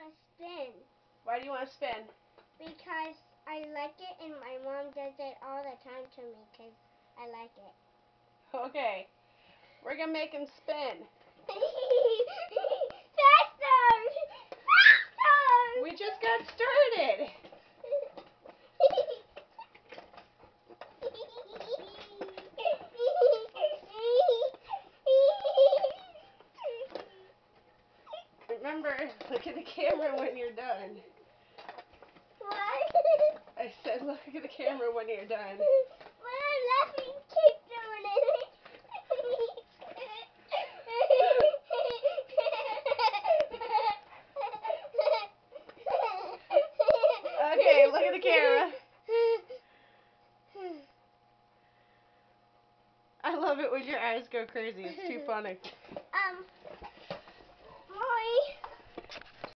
to spin. Why do you want to spin? Because I like it and my mom does it all the time to me because I like it. Okay. We're going to make him spin. Faster! Faster! We just got started. Remember, look at the camera when you're done. What? I said look at the camera when you're done. When I'm laughing, keep doing it. Okay, look at the camera. I love it when your eyes go crazy. It's too funny.